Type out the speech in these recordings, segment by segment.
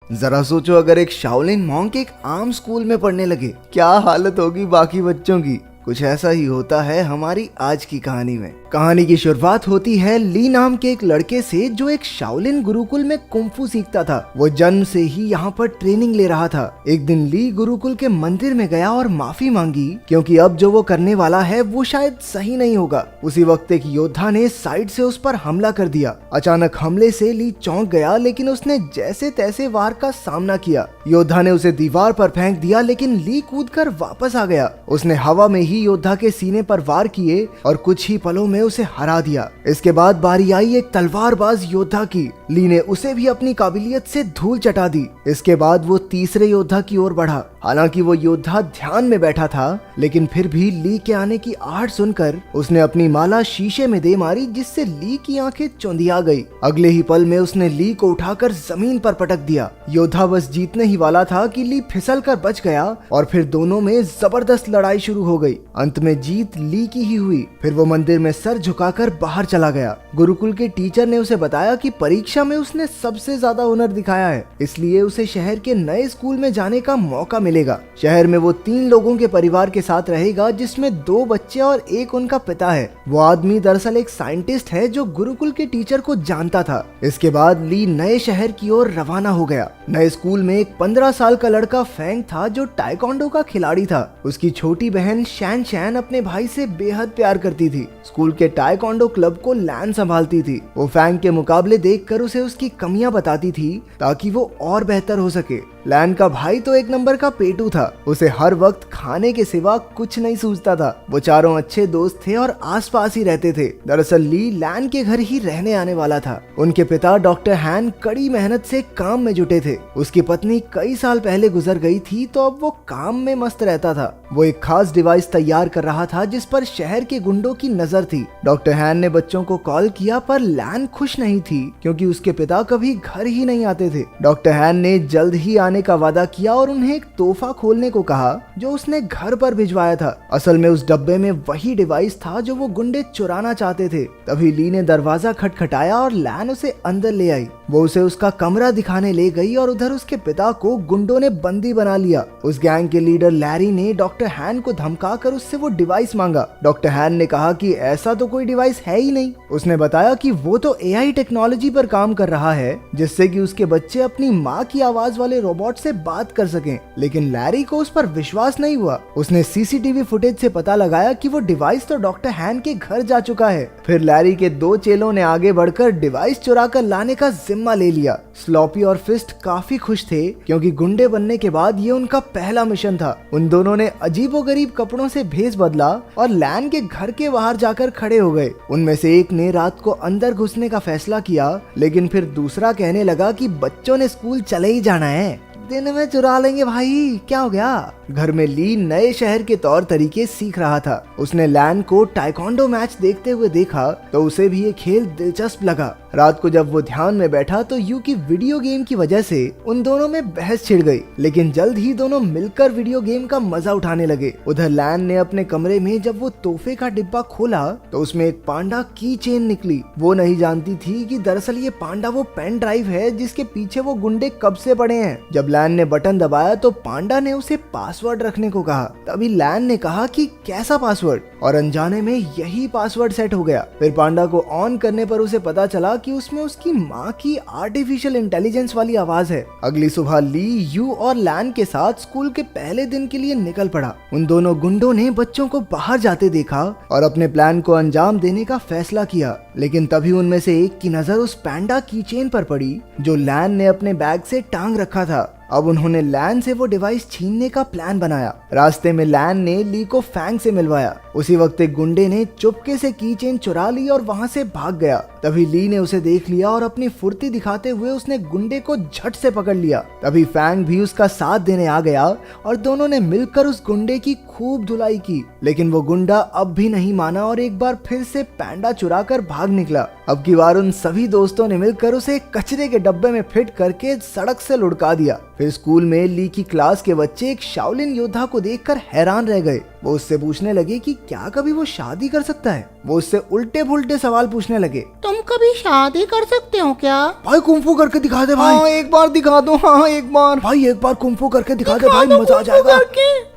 जरा सोचो, अगर एक शाओलिन मॉन्क एक आम स्कूल में पढ़ने लगे, क्या हालत होगी बाकी बच्चों की। कुछ ऐसा ही होता है हमारी आज की कहानी में। कहानी की शुरुआत होती है ली नाम के एक लड़के से, जो एक शाओलिन गुरुकुल में कुंफू सीखता था। वो जन्म से ही यहाँ पर ट्रेनिंग ले रहा था। एक दिन ली गुरुकुल के मंदिर में गया और माफी मांगी, क्योंकि अब जो वो करने वाला है वो शायद सही नहीं होगा। उसी वक्त एक योद्धा ने साइड से उस पर हमला कर दिया। अचानक हमले से ली चौंक गया, लेकिन उसने जैसे तैसे वार का सामना किया। योद्धा ने उसे दीवार पर फेंक दिया, लेकिन ली कूदकर वापस आ गया। उसने हवा में ही योद्धा के सीने पर वार किए और कुछ ही पलों में उसे हरा दिया। इसके बाद बारी आई एक तलवारबाज योद्धा की। ली ने उसे भी अपनी काबिलियत से धूल चटा दी। इसके बाद वो तीसरे योद्धा की ओर बढ़ा। हालांकि वो योद्धा ध्यान में बैठा था, लेकिन फिर भी ली के आने की आहट सुनकर उसने अपनी माला शीशे में दे मारी, जिससे ली की आंखें चौंधिया गई। अगले ही पल में उसने ली को उठाकर जमीन पर पटक दिया। योद्धा बस जीतने ही वाला था कि ली फिसल कर बच गया और फिर दोनों में जबरदस्त लड़ाई शुरू हो गई। अंत में जीत ली की ही हुई। फिर वो मंदिर में सर झुकाकर बाहर चला गया। गुरुकुल के टीचर ने उसे बताया कि परीक्षा में उसने सबसे ज्यादा हुनर दिखाया है, इसलिए उसे शहर के नए स्कूल में जाने का मौका मिलेगा। शहर में वो 3 लोगों के परिवार के साथ रहेगा, जिसमें 2 बच्चे और एक उनका पिता है। वो आदमी दरअसल एक साइंटिस्ट है जो गुरुकुल के टीचर को जानता था। इसके बाद ली नए शहर की ओर रवाना हो गया। नए स्कूल में एक 15 साल का लड़का फैंग था, जो टाइकोंडो का खिलाड़ी था। उसकी छोटी बहन शैन शैन अपने भाई से बेहद प्यार करती थी। स्कूल के टाइकोंडो क्लब को लैन संभालती थी। वो फैंग के मुकाबले देखकर उसे उसकी कमियां बताती थी, ताकि वो और बेहतर हो सके। लैन का भाई तो एक नंबर का पेटू था। उसे हर वक्त खाने के सिवा कुछ नहीं सूझता था। वो चारों अच्छे दोस्त थे और आसपास ही रहते थे। दरअसल ली लैन के घर ही रहने आने वाला था। उनके पिता डॉक्टर हैन कड़ी मेहनत से काम में जुटे थे। उसकी पत्नी कई साल पहले गुजर गई थी, तो अब वो काम में मस्त रहता था। वो एक खास डिवाइस तैयार कर रहा था, जिस पर शहर के गुंडों की नजर थी। डॉक्टर हैन ने बच्चों को कॉल किया, पर लैन खुश नहीं थी, क्योंकि उसके पिता कभी घर ही नहीं आते थे। डॉक्टर हैन ने जल्द ही आने का वादा किया और उन्हें एक तोहफा खोलने को कहा, जो उसने घर पर भिजवाया था। असल में उस डब्बे में वही डिवाइस था जो वो गुंडे चुराना चाहते थे। तभी ली ने दरवाजा खटखटाया और लैन उसे अंदर ले आई। वो उसे उसका कमरा दिखाने ले गई और उधर उसके पिता को गुंडों ने बंदी बना लिया। उस गैंग के लीडर लैरी ने डॉक्टर हैन को धमकाकर उससे वो डिवाइस मांगा। डॉक्टर हैन ने कहा कि ऐसा तो कोई डिवाइस है ही नहीं। उसने बताया कि वो तो एआई टेक्नोलॉजी पर काम कर रहा है, जिससे कि उसके बच्चे अपनी माँ की आवाज वाले रोबोट से बात कर सकें। लेकिन लैरी को उस पर विश्वास नहीं हुआ। उसने सीसीटीवी फुटेज से पता लगाया कि वो डिवाइस तो डॉक्टर हैन के घर जा चुका है। फिर लैरी के 2 चेलों ने आगे बढ़कर डिवाइस चुरा कर लाने का जिम्मा ले लिया। स्लॉपी और फिस्ट काफी खुश थे, क्योंकि गुंडे बनने के बाद ये उनका पहला मिशन था। उन दोनों ने अजीबोगरीब कपड़ों से भेष बदला और लैन के घर के बाहर जाकर खड़े हो गए। उनमें से एक ने रात को अंदर घुसने का फैसला किया, लेकिन फिर दूसरा कहने लगा कि बच्चों ने स्कूल चले ही जाना है, दिन में चुरा लेंगे भाई, क्या हो गया। घर में ली नए शहर के तौर तरीके सीख रहा था। उसने लैन को टाइकोंडो मैच देखते हुए देखा, तो उसे भी ये खेल दिलचस्प लगा। रात को जब वो ध्यान में बैठा, तो यू की वीडियो गेम की वजह से उन दोनों में बहस छिड़ गई, लेकिन जल्द ही दोनों मिलकर वीडियो गेम का मजा उठाने लगे। उधर लैन ने अपने कमरे में जब वो तोहफे का डिब्बा खोला, तो उसमें एक पांडा की चेन निकली। वो नहीं जानती थी कि दरअसल ये पांडा वो पेन ड्राइव है, जिसके पीछे वो गुंडे कब से पड़े हैं। जब लैन ने बटन दबाया, तो पांडा ने उसे पासवर्ड रखने को कहा। तभी लैन ने कहा कि कैसा पासवर्ड, और अनजाने में यही पासवर्ड सेट हो गया। फिर पांडा को ऑन करने पर उसे पता चला कि उसमें उसकी माँ की आर्टिफिशियल इंटेलिजेंस वाली आवाज है। अगली सुबह ली यू और लैन के साथ स्कूल के पहले दिन के लिए निकल पड़ा। उन दोनों गुंडों ने बच्चों को बाहर जाते देखा और अपने प्लान को अंजाम देने का फैसला किया। लेकिन तभी उनमें से एक की नजर उस पैंडा की चेन पर पड़ी, जो लैन ने अपने बैग से टांग रखा था। अब उन्होंने लैन से वो डिवाइस छीनने का प्लान बनाया। रास्ते में लैन ने ली को फैंग से मिलवाया। उसी वक्त एक गुंडे ने चुपके से की चेन चुरा ली और वहां से भाग गया। तभी ली ने उसे देख लिया और अपनी फुर्ती दिखाते हुए उसने गुंडे को झट से पकड़ लिया। तभी फैंग भी उसका साथ देने आ गया और दोनों ने मिलकर उस गुंडे की खूब धुलाई की। लेकिन वो गुंडा अब भी नहीं माना और एक बार फिर से पैंडा चुरा कर भाग निकला। अब की बार उन सभी दोस्तों ने मिलकर उसे कचरे के डब्बे में फिट करके सड़क से लुढ़का दिया। फिर स्कूल में ली की क्लास के बच्चे एक शाओलिन योद्धा को देखकर हैरान रह गए। वो उससे पूछने लगे कि क्या कभी वो शादी कर सकता है। वो उससे उल्टे पुल्टे सवाल पूछने लगे। तुम कभी शादी कर सकते हो क्या? भाई कुंफू करके दिखा दे भाई। हाँ एक बार दिखा दो, हाँ एक बार भाई, एक बार कुंफू करके दिखा दे भाई, मजा आ जाएगा।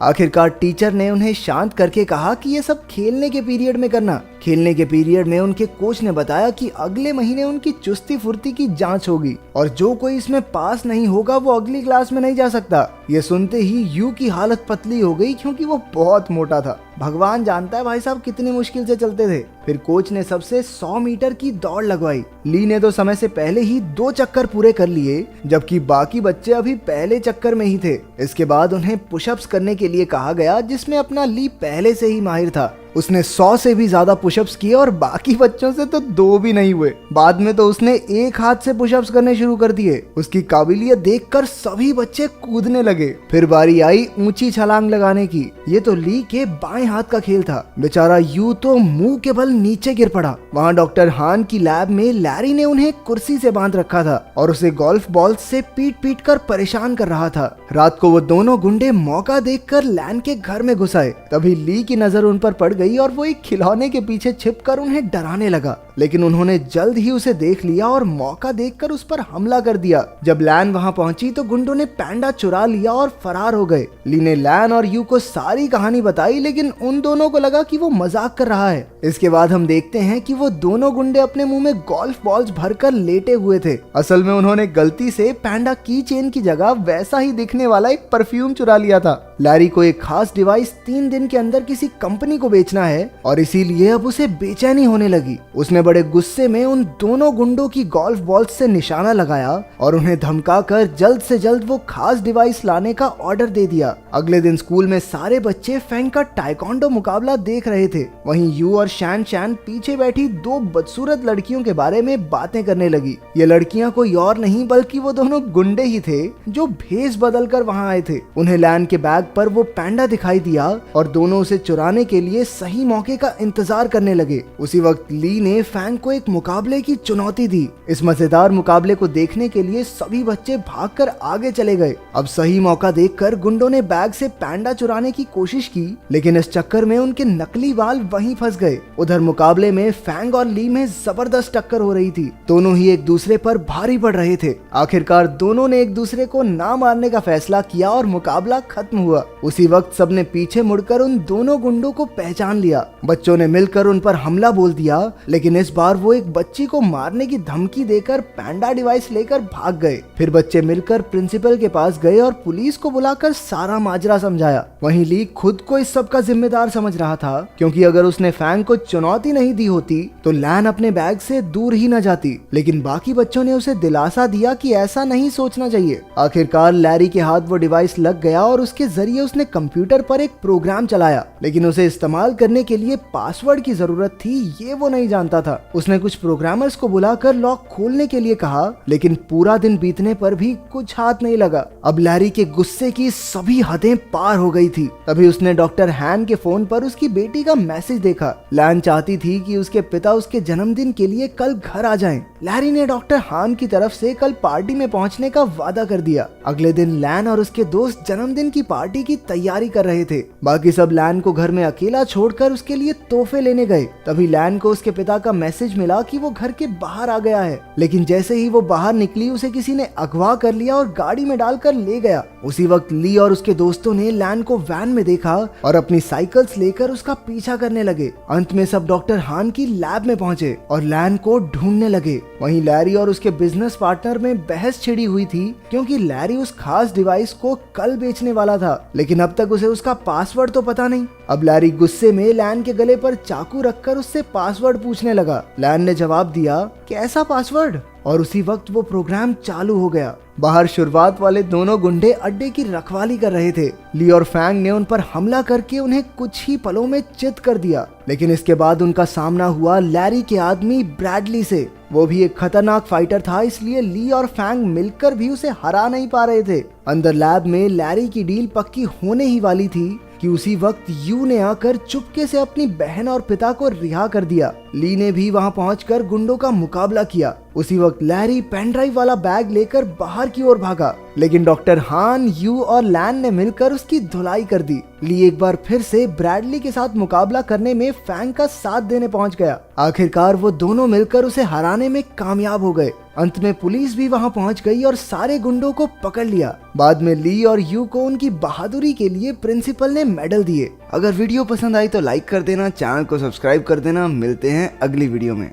आखिरकार टीचर ने उन्हें शांत करके कहा कि ये सब खेलने के पीरियड में करना। खेलने के पीरियड में उनके कोच ने बताया कि अगले महीने उनकी चुस्ती फुर्ती की जांच होगी और जो कोई इसमें पास नहीं होगा वो अगली क्लास में नहीं जा सकता। ये सुनते ही यू की हालत पतली हो गई क्योंकि वो बहुत मोटा था। भगवान जानता है भाई साहब कितनी मुश्किल से चलते थे। फिर कोच ने सबसे 100 मीटर की दौड़ लगवाई। ली ने तो समय से पहले ही 2 चक्कर पूरे कर लिए, जबकि बाकी बच्चे अभी पहले चक्कर में ही थे। इसके बाद उन्हें पुशअप्स करने के लिए कहा गया, जिसमें अपना ली पहले से ही माहिर था। उसने 100 से भी ज्यादा पुशअप्स किए और बाकी बच्चों से तो 2 भी नहीं हुए। बाद में तो उसने एक हाथ से पुशअप्स करने शुरू कर दिए। उसकी काबिलियत देखकर सभी बच्चे कूदने लगे। फिर बारी आई ऊंची छलांग लगाने की। ये तो ली के बाएं हाथ का खेल था। बेचारा यू तो मुंह के बल नीचे गिर पड़ा। वहाँ डॉक्टर हान की लैब में लैरी ने उन्हें कुर्सी से बांध रखा था और उसे गोल्फ बॉल से पीट पीट कर परेशान कर रहा था। रात को वो दोनों गुंडे मौका देखकर लैन के घर में घुस आए। तभी ली की नजर उन पर पड़ गई और वो एक खिलौने के पीछे छिपकर उन्हें डराने लगा, लेकिन उन्होंने जल्द ही उसे देख लिया और मौका देखकर उस पर हमला कर दिया। जब लैन वहां पहुंची तो गुंडों ने पैंडा चुरा लिया और फरार हो गए। ली ने लैन और यू को सारी कहानी बताई, लेकिन उन दोनों को लगा कि वो मजाक कर रहा है। इसके बाद हम देखते हैं कि वो दोनों गुंडे अपने मुंह में गोल्फ बॉल्स भरकर लेटे हुए थे। असल में उन्होंने गलती से पैंडा की चेन की जगह वैसा ही दिखने वाला एक परफ्यूम चुरा लिया था। लैरी को एक खास डिवाइस 3 दिन के अंदर किसी कंपनी को बेचना है और इसीलिए अब उसे बेचैनी होने लगी। उसने बड़े गुस्से में उन दोनों गुंडों की गोल्फ बॉल से निशाना लगाया और उन्हें धमकाकर जल्द से जल्द वो खास डिवाइस लाने का ऑर्डर दे दिया। अगले दिन स्कूल में सारे बच्चे फेंग का टाइकोंडो मुकाबला देख रहे थे। वहीं यू और शैन शैन पीछे बैठी 2 बदसूरत लड़कियों के बारे में बातें करने लगी। ये लड़कियां कोई और नहीं बल्कि वो दोनों गुंडे ही थे जो भेष बदल कर वहाँ आए थे। उन्हें लैन के बैग पर वो पैंडा दिखाई दिया और दोनों उसे चुराने के लिए सही मौके का इंतजार करने लगे। उसी वक्त ली ने फैंग को एक मुकाबले की चुनौती दी। इस मजेदार मुकाबले को देखने के लिए सभी बच्चे भागकर आगे चले गए। अब सही मौका देखकर गुंडों ने बैग से पैंडा चुराने की कोशिश की, लेकिन इस चक्कर में उनके नकली बाल वहीं फंस गए। उधर मुकाबले में फैंग और ली में जबरदस्त टक्कर हो रही थी। दोनों ही एक दूसरे पर भारी पड़ रहे थे। आखिरकार दोनों ने एक दूसरे को ना मारने का फैसला किया और मुकाबला खत्म हुआ। उसी वक्त सबने पीछे मुड़कर उन दोनों गुंडों को पहचान लिया। बच्चों ने मिलकर उन पर हमला बोल दिया, लेकिन इस बार वो एक बच्ची को मारने की धमकी देकर पैंडा डिवाइस लेकर भाग गए। फिर बच्चे मिलकर प्रिंसिपल के पास गए और पुलिस को बुलाकर सारा माजरा समझाया। वहीं ली खुद को इस सब का जिम्मेदार समझ रहा था, क्योंकि अगर उसने फैंग को चुनौती नहीं दी होती तो लैन अपने बैग से दूर ही न जाती। लेकिन बाकी बच्चों ने उसे दिलासा दिया कि ऐसा नहीं सोचना चाहिए। आखिरकार लैरी के हाथ वो डिवाइस लग गया और उसके जरिए उसने कंप्यूटर पर एक प्रोग्राम चलाया, लेकिन उसे इस्तेमाल करने के लिए पासवर्ड की जरूरत थी, ये वो नहीं जानता था। उसने कुछ प्रोग्रामर्स को बुलाकर लॉक खोलने के लिए कहा, लेकिन पूरा दिन बीतने पर भी कुछ हाथ नहीं लगा। अब लैरी के गुस्से की सभी हदें पार हो गई थी। तभी उसने डॉक्टर हैन के फोन पर उसकी बेटी का मैसेज देखा। लैन चाहती थी कि उसके पिता उसके जन्मदिन के लिए कल घर आ जाएं। लैरी ने डॉक्टर हान की तरफ से कल पार्टी में पहुंचने का वादा कर दिया। अगले दिन लैन और उसके दोस्त जन्मदिन की पार्टी की तैयारी कर रहे थे। बाकी सब लैन को घर में अकेला छोड़कर उसके लिए तोहफे लेने गए। तभी लैन को उसके पिता का मैसेज मिला कि वो घर के बाहर आ गया है, लेकिन जैसे ही वो बाहर निकली उसे किसी ने अगवा कर लिया और गाड़ी में डालकर ले गया। उसी वक्त ली और उसके दोस्तों ने लैन को वैन में देखा और अपनी साइकिल्स लेकर उसका पीछा करने लगे। अंत में सब डॉक्टर हान की लैब में पहुंचे और लैन को ढूंढने लगे। वहीं लैरी और उसके बिजनेस पार्टनर में बहस छिड़ी हुई थी, क्योंकि लैरी उस खास डिवाइस को कल बेचने वाला था, लेकिन अब तक उसे उसका पासवर्ड तो पता नहीं। अब लैरी गुस्से में लैन के गले पर चाकू रखकर उससे पासवर्ड पूछने लगा। लैन ने जवाब दिया, कैसा पासवर्ड? और उसी वक्त वो प्रोग्राम चालू हो गया। बाहर शुरुआत वाले दोनों गुंडे अड्डे की रखवाली कर रहे थे। ली और फैंग ने उन पर हमला करके उन्हें कुछ ही पलों में चित कर दिया, लेकिन इसके बाद उनका सामना हुआ लैरी के आदमी ब्रैडली से। वो भी एक खतरनाक फाइटर था, इसलिए ली और फैंग मिलकर भी उसे हरा नहीं पा रहे थे। अंदर लैब में लैरी की डील पक्की होने ही वाली थी, कि उसी वक्त यू ने आकर चुपके से अपनी बहन और पिता को रिहा कर दिया। ली ने भी वहां पहुंचकर गुंडों का मुकाबला किया। उसी वक्त लैरी पेन ड्राइव वाला बैग लेकर बाहर की ओर भागा, लेकिन डॉक्टर हान, यू और लैन ने मिलकर उसकी धुलाई कर दी। ली एक बार फिर से ब्रैडली के साथ मुकाबला करने में फैंग का साथ देने पहुंच गया। आखिरकार वो दोनों मिलकर उसे हराने में कामयाब हो गए। अंत में पुलिस भी वहां पहुंच गई और सारे गुंडों को पकड़ लिया। बाद में ली और यू को उनकी बहादुरी के लिए प्रिंसिपल ने मेडल दिए। अगर वीडियो पसंद आई तो लाइक कर देना, चैनल को सब्सक्राइब कर देना। मिलते हैं अगली वीडियो में।